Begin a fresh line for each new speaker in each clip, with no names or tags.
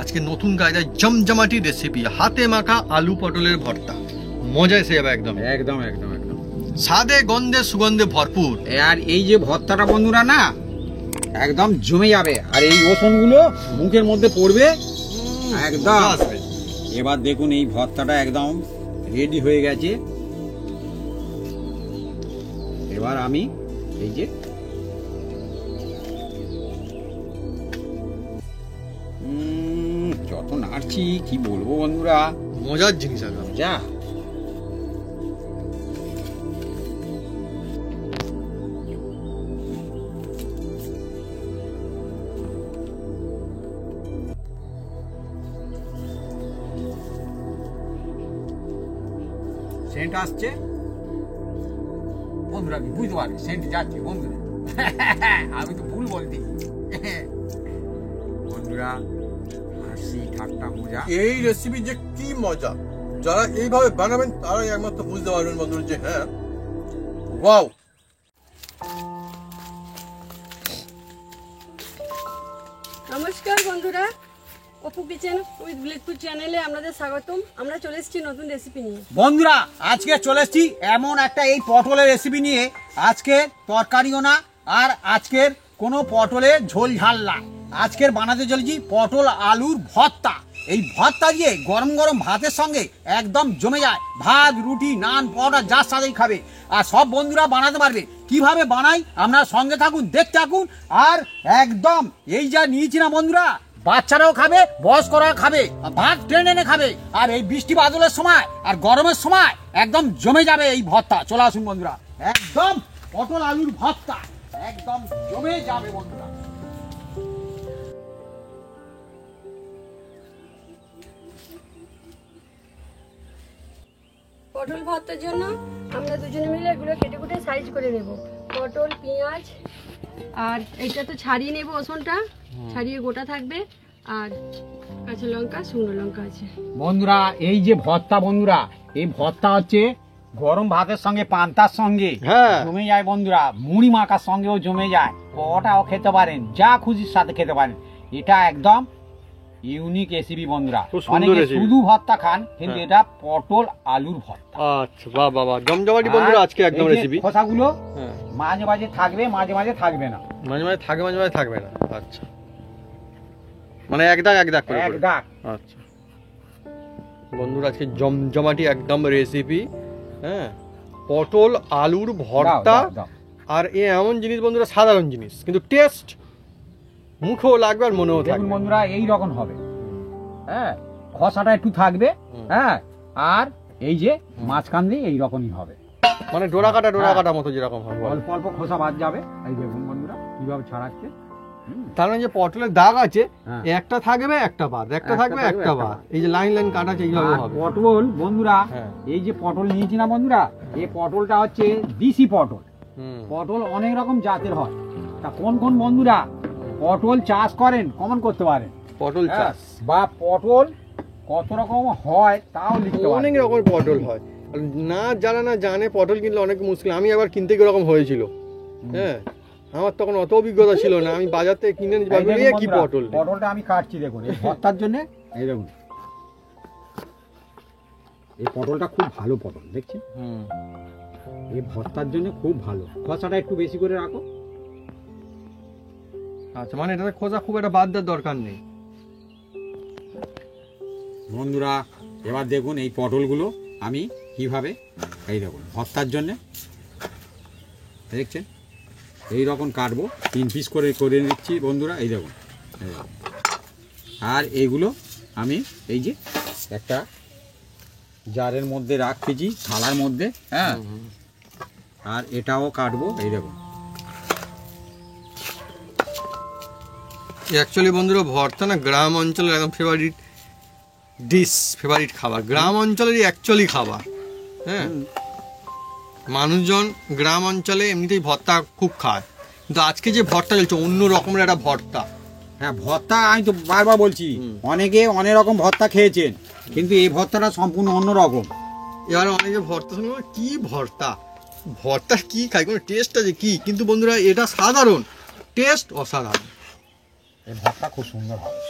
আজকে নতুন কায়দায় জমজমাটি রেসিপি, হাতে মাখা আলু পটলের ভর্তা। মজা এসে যাবে একদম
একদম একদম একদম
স্বাদে গন্ধে সুগন্ধে ভরপুর।
আর এই যে ভর্তাটা বন্ধুরা না একদম জমে যাবে, আর এই রসুনগুলো মুখের মধ্যে পড়বে একদম। এবার দেখুন এই ভর্তাটা একদম রেডি হয়ে গেছে। এবার আমি এই যে যত নাড়ছি কি বলবো বন্ধুরা,
মজার জিনিস একদম।
যা সেন্ট আসছে বন্ধুরা, কি বুঝতে পারবে সেন্ট যাচ্ছে বন্ধুরা। আমি তো ভুল বলছি বন্ধুরা, হাসি ঠাট্টা মজা।
এই রেসিপি যে কি মজা, যারা এইভাবে বানাবেন তারাই একমাত্র বুঝতে পারবেন বন্ধুরা যে হ্যাঁ ওয়াও।
নমস্কার বন্ধুরা, অপু কিচেন উইথ ব্লিকপুর চ্যানেলে আপনাদের স্বাগতম। আমরা চলে এসেছি নতুন রেসিপি নিয়ে।
বন্ধুরা আজকে চলে এসেছি এমন একটা এই পটলের রেসিপি নিয়ে। আজকে তরকারিও না, আর আজকের কোনো পটলের ঝোল ঝাল না। আজকের বানাতে চলেছি পটল আলুর ভর্তা। এই ভর্তা দিয়ে গরম গরম ভাতের সঙ্গে একদম জমে যায়। ভাত, রুটি, নান, পরোটা যার সাথেই খাবে, আর সব বন্ধুরা বানাতে পারবে। কিভাবে বানাই আপনারা সঙ্গে থাকুন, দেখতে থাকুন। আর একদম এই যা নিয়েছি না বন্ধুরা, বাচ্চারাও খাবে, বয়স্করাও খাবে, ভাত টেনে এনে খাবে। আর এই বৃষ্টি বাদলের সময় আর গরমের সময় একদম জমে যাবে এই ভর্তা। চলে আসুন বন্ধুরা, একদম পটল আলুর ভর্তা একদম জমে যাবে বন্ধুরা।
পটল ভর্তার জন্য আমরা দুজনে মিলে এগুলো কেটে কুটে সাইজ করে নেব। পটল, পেঁয়াজ, আর এইটা তো ছাড়িয়ে নেব, রসুনটা ছাড়িয়ে গোটা থাকবে, আর কাঁচা লঙ্কা, শুকনো লঙ্কা আছে
বন্ধুরা। এই যে ভর্তা বন্ধুরা, এই ভর্তা হচ্ছে গরম ভাতের সঙ্গে, পান্তার সঙ্গে জমে যায় বন্ধুরা। মুড়ি মাখার সঙ্গেও জমে যায়, পরোটাও খেতে পারেন, যা খুশির সাথে খেতে পারেন। এটা একদম ইউনিক রেসিপি বন্ধুরা। অনেকে শুধু ভর্তা খান, কিন্তু এটা পটল আলুর ভর্তা।
আচ্ছা, বাহ বাহ বাহ, জমজমাটি বন্ধুরা আজকে একদম রেসিপি।
খোসাগুলো মাঝে মাঝে থাকবে, মাঝে মাঝে থাকবে না।
মাঝে মাঝে থাকবে, মাঝে মাঝে থাকবে না। আচ্ছা, মানে এক দাগ এক দাগ করে।
এক দাগ।
আচ্ছা বন্ধুরা, আজকে জমজমাটি একদম রেসিপি। হ্যাঁ, পটল আলুর ভর্তা। আর এ এমন জিনিস বন্ধুরা, সাধারণ জিনিস কিন্তু টেস্ট মুখেও লাগবে আর মনেও থাকবে
বন্ধুরা। এই রকম হবে, হ্যাঁ, খসাটা একটু থাকবে, হ্যাঁ, আর এই যে মাঝখান দিয়ে এই রকমই হবে,
মানে ডোরা কাটা মতো যেরকম হবে।
অল্প অল্প খোসা বাদ যাবে। এই দেখুন বন্ধুরা কিভাবে ছাড়াচ্ছে।
তার মানে যে পটলের দাগ আছে, একটা থাকবে একটা বাদ, একটা থাকবে একটা বাদ। এই যে লাইন লাইন কাটা আছে, এইভাবে হবে।
পটল বন্ধুরা, এই যে পটল নিয়েছি না বন্ধুরা, এই পটলটা হচ্ছে দেশি পটল। পটল অনেক রকম জাতের হয়। তা কোন কোন বন্ধুরা পটল চাষ করেন কমন করতে পারেন,
পটল চাষ
বা পটল কত রকম হয় তাও লিখতে পারেন।
অনেক রকম পটল হয়, না যারা না জানে পটল কিনলে অনেক মুশকিল। আমি আবার কিনতে গিয়ে এরকম হয়েছিল। হ্যাঁ, আমার তখন অত অভিজ্ঞতা ছিল না, আমি বাজার থেকে কিনে নিয়ে কি পটল।
পটলটা আমি কাটছি দেখুন এই ভর্তার জন্য। এই দেখুন এই পটলটা খুব ভালো পটল, দেখছি এই ভর্তার জন্য খুব ভালো। খোসাটা একটু বেশি করে রাখো।
আচ্ছা, মানে এটাতে খোসা খুব একটা বাদ দেওয়ার দরকার নেই
বন্ধুরা। এবার দেখুন এই পটলগুলো আমি কিভাবে, এই দেখুন ভর্তার জন্য দেখছেন এই রকম কাটবো, 3 পিস করে করে নিচ্ছি বন্ধুরা। এই দেখুন, আর এইগুলো আমি এই যে একটা জারের মধ্যে রাখতেছি, থালার মধ্যে, হ্যাঁ, আর এটাও কাটবো। এই দেখুন
অ্যাকচুয়ালি বন্ধুরা, ভর্তা না গ্রাম অঞ্চলের একদম ফেভারিট ডিশ, ফেভারিট খাবার, গ্রাম অঞ্চলেরই অ্যাকচুয়ালি খাবার। হ্যাঁ, মানুষজন গ্রাম অঞ্চলে এমনিতেই ভর্তা খুব খায়, কিন্তু আজকে যে ভর্তা চলছে অন্য রকমের একটা ভর্তা।
হ্যাঁ, ভর্তা আমি তো বারবার বলছি, অনেকে অনেক রকম ভর্তা খেয়েছেন, কিন্তু এই ভর্তাটা সম্পূর্ণ অন্য রকম।
এবার অনেকে ভর্তা শুনে কি ভর্তা, ভর্তা কি খায়, কোনো টেস্ট আছে কি? কিন্তু বন্ধুরা এটা সাধারণ, টেস্ট অসাধারণ।
এই ভর্তা খুব সুন্দর হবে।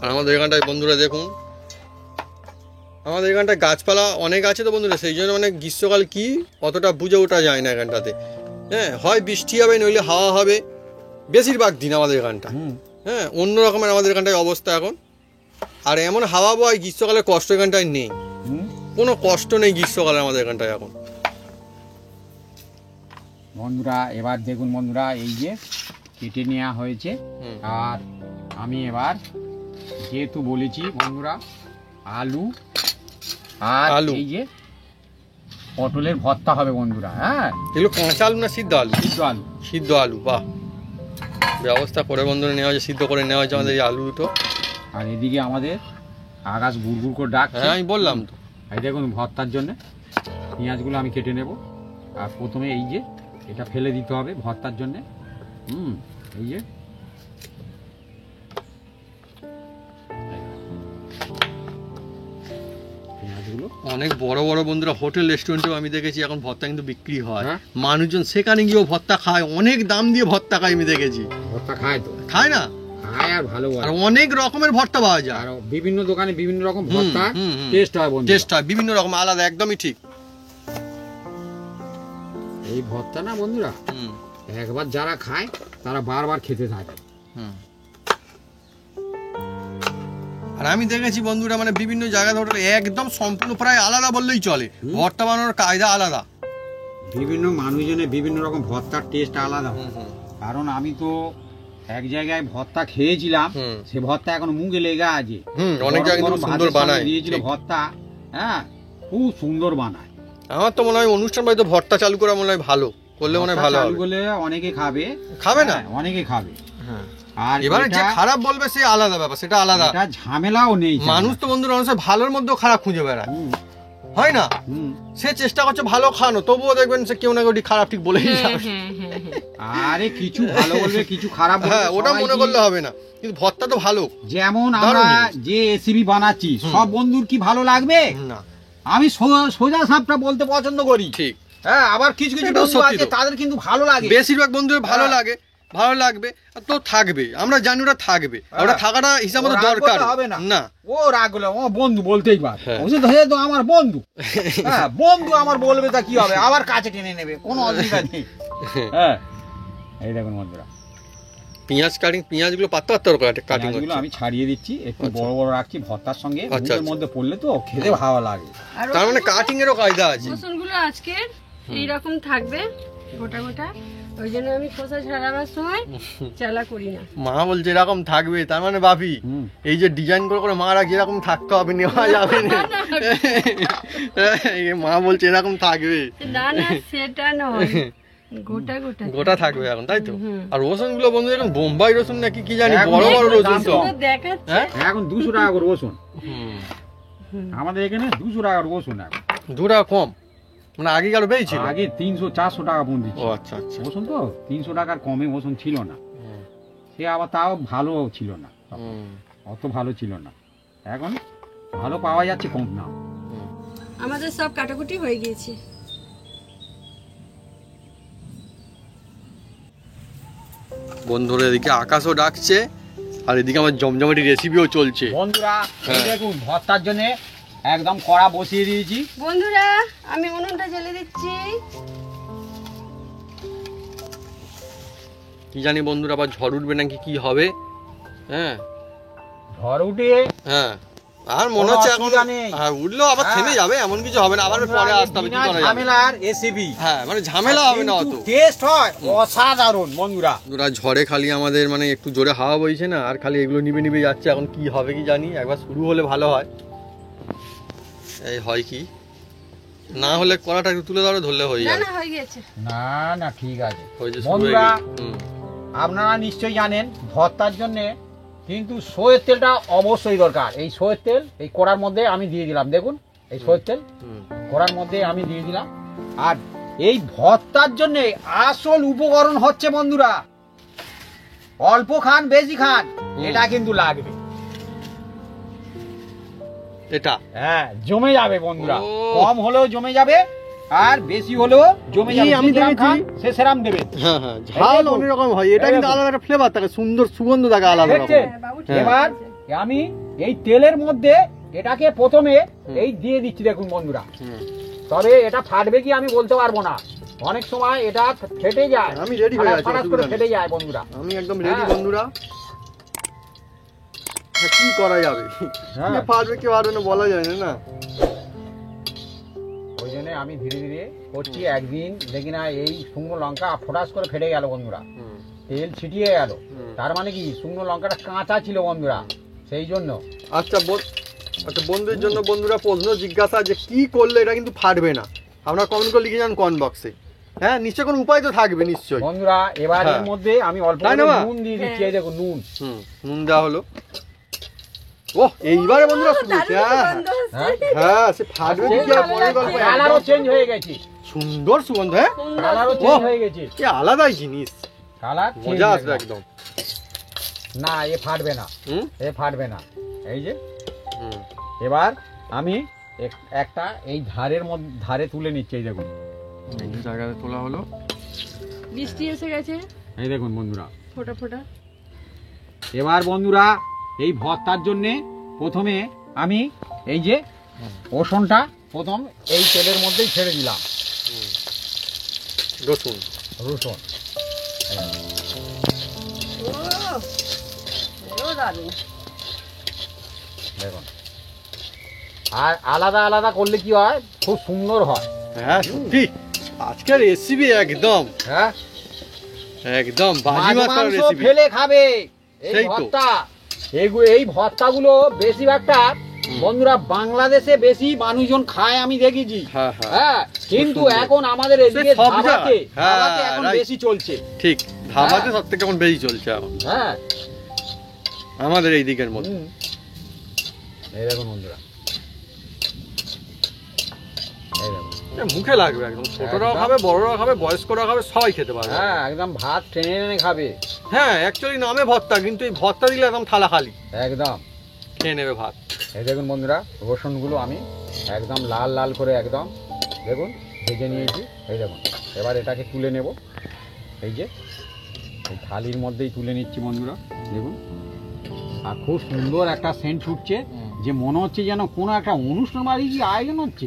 আর আমাদের এখানটায় বন্ধুরা দেখুন, আমাদের এখানটায় গাছপালা অনেক আছে তো বন্ধুরা, সেই জন্য মানে গ্রীষ্মকাল কি অতটা বুঝে ওঠা যায় না এখানটাতে। হ্যাঁ, হয় বৃষ্টি হবে নইলে হাওয়া হবে বেশিরভাগ দিন আমাদের এখানটা। হ্যাঁ, অন্য রকমের আমাদের এখানটায় অবস্থা এখন। আর এমন হাওয়া বয় গ্রীষ্মকালের কষ্ট এখানটায় নেই, কোনো কষ্ট নেই গ্রীষ্মকালে আমাদের এখানটায় এখন।
বন্ধুরা এবার দেখুন বন্ধুরা, এই যে কেটে নেওয়া হয়েছে। আর আমি এবার যেহেতু বলেছি বন্ধুরা আলু আর এই যে পটলের ভর্তা হবে বন্ধুরা। হ্যাঁ,
এগুলো কাঁচা আলু না সিদ্ধ আলু?
সিদ্ধ আলু।
সিদ্ধ আলু, বাহ, ব্যবস্থা করে বন্ধুরা নেওয়া হয়েছে, সিদ্ধ করে নেওয়া হয়েছে আমাদের এই আলু দুটো।
আর এদিকে আমাদের আকাশ গুড়গুড় করে ডাকছে।
হ্যাঁ, আমি বললাম তো।
এই দেখুন ভর্তার জন্য পেঁয়াজগুলো আমি কেটে নেব। আর প্রথমে এই যে এটা ফেলে দিতে হবে ভর্তার জন্য। এই যে পেঁয়াজগুলো
অনেক বড় বড় বন্ধুরা হোটেল রেস্টুরেন্টেও আমি দেখেছি এখন ভর্তা কিন্তু বিক্রি হয়। মানুষজন সেখানে গিয়েও ভর্তা খায়, অনেক দাম দিয়ে ভর্তা খায় আমি দেখেছি।
ভর্তা খায় তো?
খায় না?
খায়, আর ভালো।
আর অনেক রকমের ভর্তা পাওয়া যায়,
আর বিভিন্ন দোকানে বিভিন্ন রকম ভর্তা টেস্ট হয় বন্ধু,
টেস্ট হয় বিভিন্ন রকম আলাদা, একদমই ঠিক।
এই ভর্তা না বন্ধুরা একবার যারা খায় তারা বারবার খেতে থাকে।
আর আমি দেখেছি বন্ধুরা মানে বিভিন্ন জায়গায় হোটেলে একদম সম্পূর্ণ প্রায় আলাদা বললেই চলে, ভর্তা বানানোর কায়দা আলাদা।
বিভিন্ন মানুষজনের বিভিন্ন রকম ভর্তার টেস্ট আলাদা। কারণ আমি তো এক জায়গায় ভর্তা খেয়েছিলাম, সে ভর্তা এখন মুখে লেগে আছে।
অনেক জায়গায় সুন্দর বানায়
দিয়েছিল ভর্তা। হ্যাঁ, খুব সুন্দর বানায়।
আমার তো মনে হয় অনুষ্ঠান বাড়িতে ভর্তা চালু করা মনে হয় ভালো, করলে মনে হয় ভালো হবে।
বলে অনেকে খাবে,
খাবে না?
অনেকে খাবে।
হ্যাঁ,
আর
এবারে যে খারাপ বলবে সে আলাদা ব্যাপার, সেটা আলাদা।
এটা ঝামেলাও নেই।
মানুষ তো বন্ধুরা মানুষের ভালোর মধ্যেও খারাপ খুঁজে বেড়ায়, হয় না? সে চেষ্টা করছে ভালো খানো, তবুও দেখবেন সে কেউ না কেউ খারাপ ঠিক বলেই যাবে।
আরে কিছু ভালো বলবে কিছু খারাপ বলবে,
হ্যাঁ, ওটা মনে করলে হবে না, কিন্তু ভর্তা তো ভালো।
যেমন আমরা যে রেসিপি বানাচ্ছি সব বন্ধুর কি ভালো লাগবে
না?
আমি সোজা সাপটা বলতে পছন্দ করি।
ঠিক।
হ্যাঁ, আবার কিছু কিছু বন্ধু আছে তাদের কিন্তু ভালো লাগে,
বেশিরভাগ বন্ধুদের ভালো লাগে, ভালো লাগবে তো থাকবে, আমরা জানি ওটা থাকবে, ওটা থাকাটা হিসাব মতো দরকার
হবে না। ও রাগ হলে ও বন্ধু বলতেই পারে, তো আমার বন্ধু। হ্যাঁ, বন্ধু আমার বলবে তা কি হবে, আবার কাছে টেনে নেবে, কোনো অসুবিধা নেই। হ্যাঁ, এই দেখুন বন্ধুরা
পেঁয়াজ কাটিং, পেঁয়াজগুলো পাত্তা কাটিং
গুলো আমি ছাড়িয়ে দিচ্ছি, একটু বড় বড় রাখছি ভর্তার সঙ্গে, এর মধ্যে পড়লে তো খেতে ভালো লাগে।
তার মানে কাটিং এরও কায়দা আছে।
রসুনগুলো আজকে এইরকম থাকবে গোটা গোটা, ওই জন্য আমি খোসা ছাড়াবার সময় চালা করি না।
মা বলছে এরকম থাকবে, তার মানে বাপি এই যে ডিজাইন করে করে মা রাখ এরকম থাকতে হবে, নেওয়া যাবে না। মা বলছে এরকম থাকবে,
না না সেটা নয়, গোটা গোটা
গোটা থাকবে এখন, তাই তো? আর রসুন গুলো বন্ধু এখন বোম্বাই রসুন নাকি কি জানি, বড় বড় রসুন তো
দেখাচ্ছে
এখন 200 টাকা করে রসুন। আমাদের এখানে 200 টাকা রসুন, এখন
2 টাকা কম, মানে আগে কারো বেশি,
আগে 300-400 টাকা পর্যন্ত ছিল।
ও আচ্ছা আচ্ছা,
রসুন তো 300 টাকার কমে রসুন ছিল না, সে আবার তাও ভালো ছিল না, অত ভালো ছিল না। এখন ভালো পাওয়া যাচ্ছে কম না।
আমাদের সব কাটাকুটি হয়ে গিয়েছে।
বন্ধুরা এদিকে আকাশও ডাকছে, আর এদিকে আমার জমজমাটি রেসিপিও চলছে।
বন্ধুরা দেখুন ভর্তার জন্য একদম কড়া বসিয়ে দিয়েছি।
বন্ধুরা আমি উনুনটা জ্বেলে দিচ্ছি।
কি জানি বন্ধুরা আবার ঝড় উঠবে নাকি কি হবে। হ্যাঁ,
ঝড় উঠে,
হ্যাঁ, আর মনে হচ্ছে এখন উঠলেও আবার থেমে যাবে, এমন কিছু হবে না, আবার পরে আসতে হবে।
ঝামেলার রেসিপি,
হ্যাঁ, মানে ঝামেলা হবে না, অত
টেস্ট হয় অসাধারণ। বন্ধুরা
ঝড়ে খালি আমাদের মানে একটু জোরে হাওয়া বইছে না, আর খালি এগুলো নিবে নিবে যাচ্ছে, এখন কি হবে কি জানি। একবার শুরু হলে ভালো হয়, এই হয় কি না হলে কড়াটা একটু তুলে ধরলে হয়ে যাবে।
না না ঠিক আছে। বন্ধুরা আপনারা নিশ্চয়ই জানেন ভর্তার জন্য কিন্তু সয়ের তেলটা অবশ্যই দরকার। এই সয়ের তেল এই কড়ার মধ্যে আমি দিয়ে দিলাম, দেখুন এই সয়ের তেল কড়ার মধ্যে আমি দিয়ে দিলাম। আর এই ভর্তার জন্য আসল উপকরণ হচ্ছে বন্ধুরা, অল্প খান বেশি খান, এটা কিন্তু লাগবে।
এটা
হ্যাঁ জমে যাবে বন্ধুরা, কম হলেও জমে যাবে আর বেশি হলেও জমে যাবে। আমি দেখেছি সে সেরাম দেবে।
হ্যাঁ হ্যাঁ, ঝাল অন্য রকম হয়, এটা কিন্তু আলাদা একটা ফ্লেভার থাকে, সুন্দর সুগন্ধ থাকে আলাদা রকম।
এবার আমি এই তেলের মধ্যে এটাকে প্রথমে এই দিয়ে দিচ্ছি দেখুন বন্ধুরা। তবে এটা ফাটবে কি আমি বলতে পারবো না, অনেক সময় এটা ফেটে যায়,
আমি রেডি হয়ে আছি,
ফাটাস করে ফেটে যায় বন্ধুরা।
আমি একদম রেডি বন্ধুরা। কি করা যাবে, কে পারবে কে পারবে না বলা যায় না।
ওই জন্য আমি ধীরে ধীরে করছি। একদিন দেখি না এই শুকনো লঙ্কা ফোটাস করে ফেটে গেল বন্ধুরা, তেল ছিটিয়ে গেল, তার মানে কি শুকনো লঙ্কাটা কাঁচা ছিল বন্ধুরা, সেই জন্য।
আচ্ছা বন্ধুদের জন্য বন্ধুরা প্রশ্ন জিজ্ঞাসা যে কি করলে এটা কিন্তু ফাটবে না, আপনারা কমেন্ট করে লিখে যান কমেন্ট বক্সে। হ্যাঁ, নিশ্চয় কোনো উপায় তো থাকবে নিশ্চয়ই
বন্ধুরা। এবার এর মধ্যে আমি অল্প নুন দিয়ে দিচ্ছি, এই দেখো নুন।
নুন দেওয়া হলো। ওহ, এইবারে বন্ধুরা শুনছে। হ্যাঁ, সে ফাটবে কি আর পরের গল্প।
কালারও চেঞ্জ হয়ে গেছে,
সুন্দর সুগন্ধ। হ্যাঁ,
কালারও চেঞ্জ হয়ে গেছে,
কি আলাদাই জিনিস,
কালার
মজা আসবে একদম।
না, এ ফাটবে না, এ ফাটবে না। এই যে এবার আমি একটা এই ধারে তুলে নিচ্ছি, এই দেখুন
এই জায়গাতে তোলা হলো।
বৃষ্টি এসে গেছে,
এই দেখুন বন্ধুরা
ফোটা ফোটা।
এবার বন্ধুরা এই ভর্তার জন্যে প্রথমে আমি এই যে রসুনটা প্রথম এই তেলের মধ্যেই ছেড়ে দিলাম।
রসুন
রসুন দেখুন, আর আলাদা আলাদা করলে কি হয়, খুব সুন্দর হয়।
হ্যাঁ সত্যি আজকের রেসিপি একদম,
হ্যাঁ
একদম
মাছ
বাজিমাত
মাংস
রেসিপি।
ফেলে খাবে এই
সেই তো।
ভর্তা। এই ভর্তাগুলো বেশিরভাগটা বন্ধুরা বাংলাদেশে বেশি মানুষজন খায় আমি দেখেছি।
হ্যাঁ, হ্যাঁ।
হ্যাঁ, কিন্তু এখন আমাদের এদিকে
সব
ধাবাতে
জায়গায়। হ্যাঁ,
ধাবাতে এখন
right.
বেশি চলছে।
ঠিক, ধাবাতে সব থেকে এখন বেশি চলছে এখন
হ্যাঁ,
আমাদের এই দিকের মধ্যে।
এই দেখুন বন্ধুরা, এই দেখুন।
মুখে লাগবে একদম, ছোটরাও
একদম।
খাবে, বড়রাও খাবে, বয়স্করাও খাবে, সবাই খেতে পারবে।
হ্যাঁ, একদম ভাত টেনে টেনে খাবে।
হ্যাঁ, অ্যাকচুয়ালি নামে ভর্তা, কিন্তু এই ভর্তা দিলে একদম থালা খালি
একদম
খেয়ে নেবে ভাত।
এই দেখুন বন্ধুরা, রসুনগুলো আমি একদম লাল লাল করে একদম দেখুন ভেজে নিয়েছি। এই দেখুন, এবার এটাকে তুলে নেব। এই যে এই থালির মধ্যেই তুলে নিচ্ছি বন্ধুরা, দেখুন। আর খুব সুন্দর একটা সেন্ট ছুটছে, যে মনে হচ্ছে যেন কোনো একটা অনুষ্ঠান বাড়ি কি আয়োজন হচ্ছে,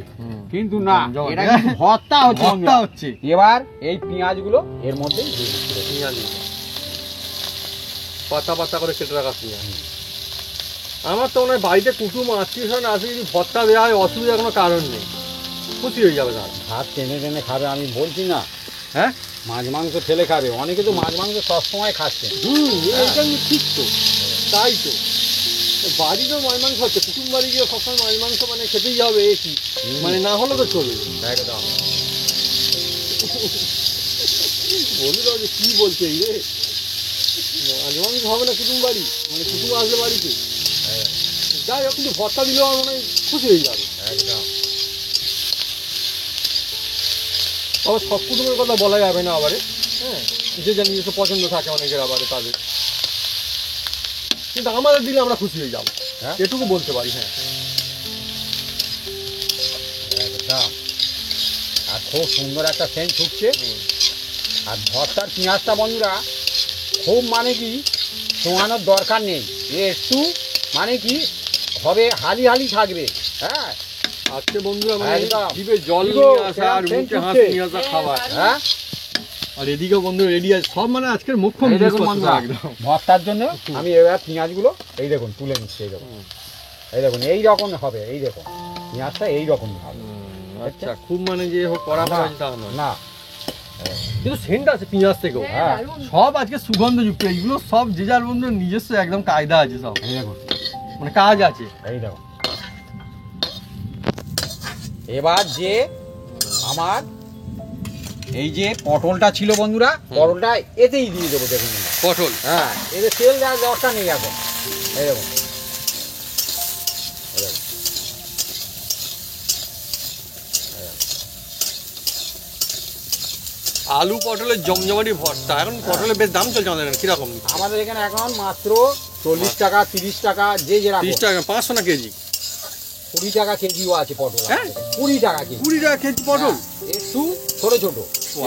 কিন্তু না, এটা কিন্তু ভর্তা হচ্ছে
ভর্তা
বন্ধুরা।
হচ্ছে।
এবার এই পেঁয়াজগুলো এর মধ্যেই দিয়ে দিচ্ছি।
পেঁয়াজ পাতা পাতা করে কেটে রাখা পেঁয়াজ। আমার তো মনে হয় বাড়িতে কুটুম আত্মীয় আসে, যদি ভর্তা দেওয়া হয় অসুবিধার কোনো কারণ নেই, খুশি হয়ে যাবে তারা।
ভাত টেনে টেনে খাবে, আমি বলছি না।
হ্যাঁ,
মাছ মাংস ফেলে খাবে, অনেকে তো মাছ মাংস সবসময় খাচ্ছে।
এইটা কিন্তু ঠিক তো, তাই তো। বাড়িতেও মাছ মাংস হচ্ছে, কুটুম বাড়ি গিয়ে সবসময় মাছ মাংস মানে খেতেই হবে, এ কি মানে না হলে তো চলবে।
একদম
বন্ধুরা যে কি বলছে এই রে, মাছ মাংস হবে না কুটুম বাড়ি, মানে কুটুম আসলে বাড়িতে, যাই হোক, কিন্তু ভর্তা দিলেও আমার মনে হয় খুশি হয়ে যাবে।
একদম
আবার সব কুটুমের কথা বলা যাবে না আবারে। হ্যাঁ, যে যা নিজস্ব পছন্দ থাকে অনেকের আবারে তাদের, কিন্তু আমাদের দিলে আমরা খুশি হয়ে যাবো,
হ্যাঁ।
এটুকু বলতে পারি। হ্যাঁ,
একদম। আর খুব সুন্দর একটা সেন্ট ছুটছে। আর ভর্তার পেঁয়াজটা বন্ধুরা খুব মানে কি শোয়ানোর দরকার নেই, একটু মানে কি হবে হালি হালি থাকবে। হ্যাঁ,
আজকে বন্ধুরা মানে
একদম।
জিভে জল
কি গো,
নিয়ে আসা আর
কেমন
মুখে
সেন্ট
হাসি
উঠছে?
নিয়ে আসা খাবার।
হ্যাঁ,
আর এদিকে বন্ধু রেডি আছে সব, মানে আজকের মুখ্য
এই দেখুন
জিনিসপত্র
বন্ধুরা,
একদম।
ভর্তার জন্য আমি এবার পেঁয়াজগুলো এই দেখুন তুলে নিচ্ছি। এই দেখুন, এই দেখুন এই রকম হবে, এই দেখুন পেঁয়াজটা এই রকম হবে।
আচ্ছা, খুব মানে যে হোক করা
না,
হয়েছে তা নয়,
না,
কিন্তু সেন্ট আছে পেঁয়াজ থেকেও।
হ্যাঁ।
সব আজকে সুগন্ধযুক্ত, এইগুলো সব যে যার বন্ধুর নিজস্ব একদম কায়দা আছে, সব
এই দেখুন,
মানে কাজ আছে।
এই দেখুন। এবার যে আমার এই যে পটলটা ছিল বন্ধুরা, পটলটা এতেই দিয়ে দেবো দেখুন।
পটল,
হ্যাঁ, এতে তেল দেওয়ার দরকার নেই এখন। এই দেখুন, এই দেখুন।
আলু পটলের জমজমাটি ভর্তা। এখন পটলের বেশ দাম চলছে আমাদের এখানে, কিরকম?
আমাদের এখানে এখন মাত্র 40 টাকা 30 টাকা, যে যেরকম।
30 টাকা, 500 না কেজি?
20 টাকা কেজিও আছে পটল।
হ্যাঁ?
20 টাকা কেজি।
20 টাকা কেজি পটল?
হ্যাঁ, একটু ছোট ছোট,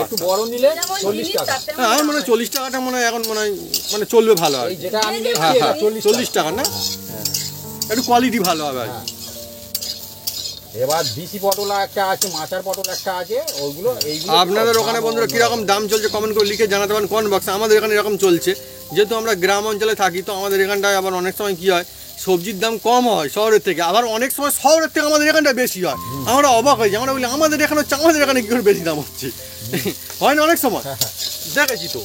একটু বড় নিলে 40 টাকা।
হ্যাঁ, আমার মনে হয় 40 টাকাটা মনে হয় এখন মনে হয় মানে চলবে ভালো আর
এই
কি।
যেটা আমি
হ্যাঁ,
নিচ্ছি
হ্যাঁ,
এটা 40
40 টাকা না? একটু কোয়ালিটি ভালো হবে আর কি।
এবার দেশি পটল একটা আছে, মাচার পটল একটা আছে, ওইগুলো এইগুলো
আপনাদের ওখানে বন্ধুরা কিরকম দাম চলছে কমেন্ট করে লিখে জানাতে পারেন কমেন্ট বক্সে। আমাদের এখানে এরকম চলছে, যেহেতু আমরা গ্রাম অঞ্চলে থাকি তো আমাদের এখানটায় আবার অনেক সময় কি হয় সবজির দাম কম হয় শহরের থেকে, আবার অনেক সময় শহরের থেকে আমাদের এখানটা বেশি হয়। আমরা অবাক হয়ে যাই, আমরা বলি আমাদের এখানে হচ্ছে, আমাদের এখানে কি করে বেশি দাম হচ্ছে হয় না অনেক সময়। দেখেছি তো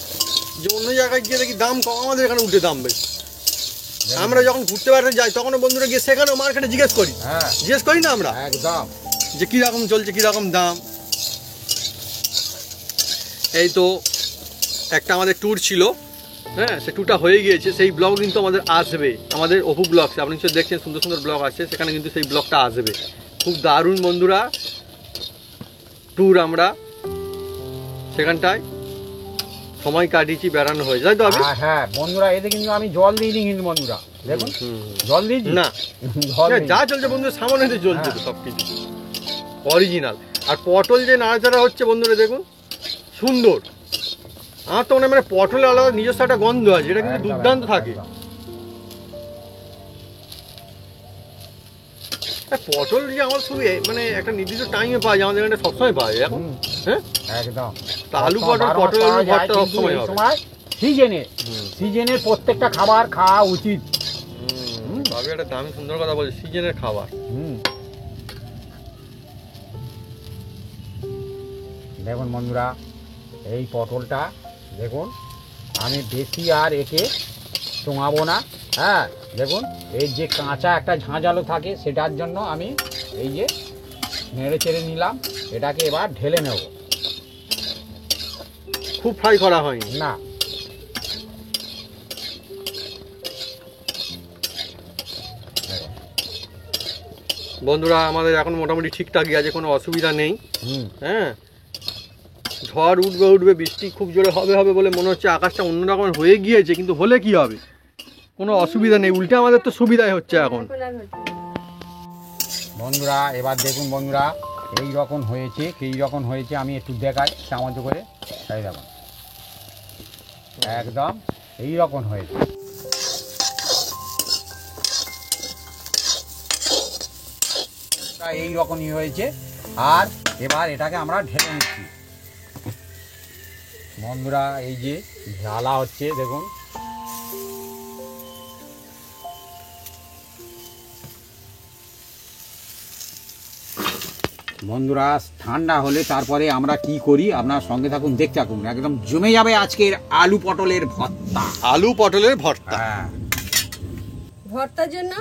যে অন্য জায়গায় গিয়ে দেখি দাম কম, আমাদের এখানে উঠে দাম বেশি। আমরা যখন ঘুরতে বেড়াতে যাই তখন বন্ধুরা গিয়ে সেখানেও মার্কেটে জিজ্ঞেস করি না আমরা
একদম
যে কীরকম চলছে কীরকম দাম। এই তো একটা আমাদের ট্যুর ছিল, হ্যাঁ সে ট্যুরটা হয়ে গিয়েছে, সেই ব্লগ কিন্তু আমাদের আসবে আমাদের অপু ব্লগসে, আপনি নিশ্চয়ই দেখছেন সুন্দর সুন্দর ব্লগ আছে, সেখানে কিন্তু সেই ব্লগটা আসবে। খুব দারুণ বন্ধুরা ট্যুর, আমরা সেখানটায় সময় কাটিয়েছি, বেড়ানো হয়েছে, তাই তো আমি।
হ্যাঁ বন্ধুরা, এতে কিন্তু আমি জল দিইনি কিন্তু বন্ধুরা, দেখুন জল দিইনি
না যা চলছে বন্ধুরা সামনে চলছে তো সব কিছু অরিজিনাল। আর পটল যে নাড়াচাড়া হচ্ছে বন্ধুরা দেখুন সুন্দর, আমার তো মনে হয় মানে পটলের আলাদা নিজস্ব একটা গন্ধ আছে, এটা কিন্তু দুর্দান্ত থাকে। পটল যে আমার শুধু মানে একটা নির্দিষ্ট টাইমে পাওয়া যায়, আমাদের এখানে সবসময় পাওয়া যায় এখন। হ্যাঁ
একদম,
আলু পটল আলু ভর্তা সবসময় হবে।
সিজনের প্রত্যেকটা খাবার খাওয়া উচিত।
তবে একটা দামি সুন্দর কথা বলছি, সিজনের খাবার।
দেখুন বন্ধুরা, এই পটলটা দেখুন আমি বেশি আর একে চোঙাবো না। হ্যাঁ দেখুন, এই যে কাঁচা একটা ঝাঁঝালো থাকে সেটার জন্য আমি এই যে নেড়ে চেড়ে নিলাম, এটাকে এবার ঢেলে নেব।
খুব ফ্রাই করা হয়নি
না,
বন্ধুরা আমাদের এখন মোটামুটি ঠিকঠাকই আছে, কোনো অসুবিধা নেই। হ্যাঁ ঝড় উঠবে বৃষ্টি খুব জোরে হবে বলে মনে হচ্ছে, আকাশটা অন্যরকম হয়ে গিয়েছে, কিন্তু হলে কি হবে, কোনো অসুবিধা নেই, উল্টে আমাদের তো সুবিধাই হচ্ছে এখন।
বন্ধুরা এবার দেখুন বন্ধুরা, এই রকম হয়েছে, আমি একটু দেখাই চামচ করে, তাই দেখুন একদম এই রকম হয়েছে। এই রকমই হয়েছে, আর এবার এটাকে আমরা ঢেলে নিচ্ছি বন্ধুরা। এই যে জ্বালা হচ্ছে দেখুন, বন্ধুরা ঠান্ডা হলে তারপরে আমরা কি করি, আপনার সঙ্গে থাকুন, দেখতে থাকুন, একদম জমে যাবে আজকের আলু পটলের ভর্তা।
আলু পটলের ভর্তা।
ভর্তার জন্য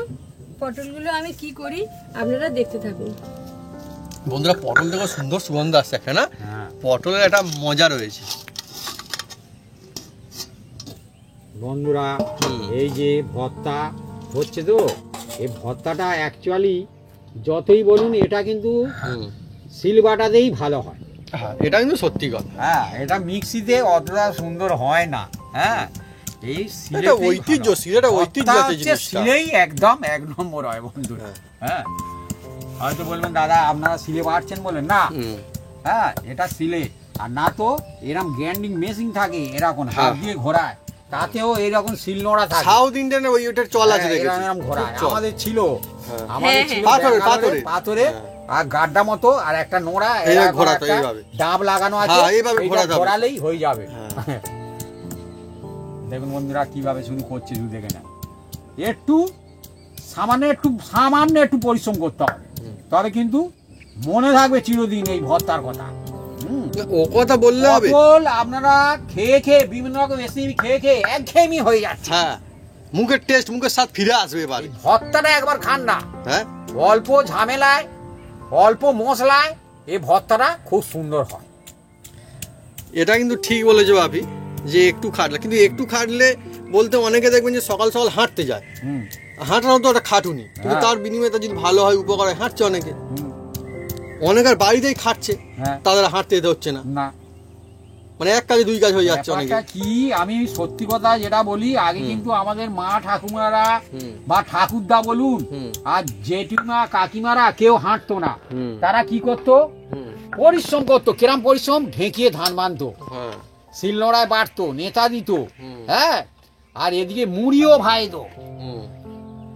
পটলগুলো আমি কি করি আপনারা দেখতে থাকুন।
বন্ধুরা পটল দেখো সুন্দর সুগন্ধ আসছে একটা না, পটলের একটা মজা রয়েছে
বন্ধুরা। এই যে ভর্তা হচ্ছে তো, এই ভর্তাটা অ্যাকচুয়ালি যতই বলুন এটা কিন্তু শিলবাটাতেই ভালো হয়।
হ্যাঁ এটা কিন্তু সত্যি কথা।
হ্যাঁ এটা মিক্সিতে অতটা সুন্দর হয় না। হ্যাঁ এই
ঐতিহ্য, সিলেটের ঐতিহ্য আছে জিনিসটা,
সিলেই একদম এক নম্বর হয় বন্ধুরা। হ্যাঁ হয়তো বলবেন দাদা আপনারা সিলে বাড়ছেন বলেন না, হ্যাঁ এটা সিলে, আর না তো এরকম গ্রাইন্ডিং মেশিন থাকে এরকম হাত দিয়ে ঘোরায়, তাতেও এইরকম শিলনোড়া থাকে।
সাউথ ইন্ডিয়ানে ওইটার চল আছে দেখেছি,
এরকম ঘোরায়। আমাদের ছিল পাথরে আর গাড্ডা মতো, আর একটা নোড়া ডাব লাগানো আছে, ঘোরালেই হয়ে যাবে। দেখুন বন্ধুরা কিভাবে শুরু করছে, শুধু দেখে নেন। একটু সামান্য একটু পরিশ্রম করতে হবে, তবে কিন্তু মনে থাকবে চিরদিন এই ভর্তার কথা।
ও কথা বললে হবে,
আপনারা খেয়ে বিভিন্ন রকম রেসিপি খেয়ে একঘেয়েমি হয়ে যাচ্ছে।
হ্যাঁ মুখের টেস্ট, মুখের স্বাদ ফিরে আসবে এবারে।
ভর্তাটা একবার খান না, হ্যাঁ অল্প ঝামেলায় অল্প মশলায় এই ভর্তাটা খুব সুন্দর হয়।
এটা কিন্তু ঠিক বলেছো বাপি, যে একটু খাটলে, কিন্তু একটু খাটলে বলতে অনেকে দেখবেন যে সকাল সকাল হাঁটতে যায়, হাঁটানো তো একটা খাটুনি, কিন্তু তার বিনিময়ে যদি ভালো হয় উপকার হয়, হাঁটছে অনেকের বাড়িতেই খাটছে, তাদের হাঁটতে যেতে হচ্ছে না, মানে এক কাজে দুই কাজ হয়ে যাচ্ছে অনেকে।
কি আমি সত্যি কথা যেটা বলি, আগে কিন্তু আমাদের মা ঠাকুমারা বা ঠাকুরদা বলুন আর জেঠিমা কাকিমারা কেউ হাঁটতো না, তারা কি করতো, পরিশ্রম করতো। কিরম পরিশ্রম, ঢেঁকিয়ে ধান বাঁধতো, শিলনোড়ায় বাটতো, নেতা দিত, হ্যাঁ আর এদিকে মুড়িও ভাইতো,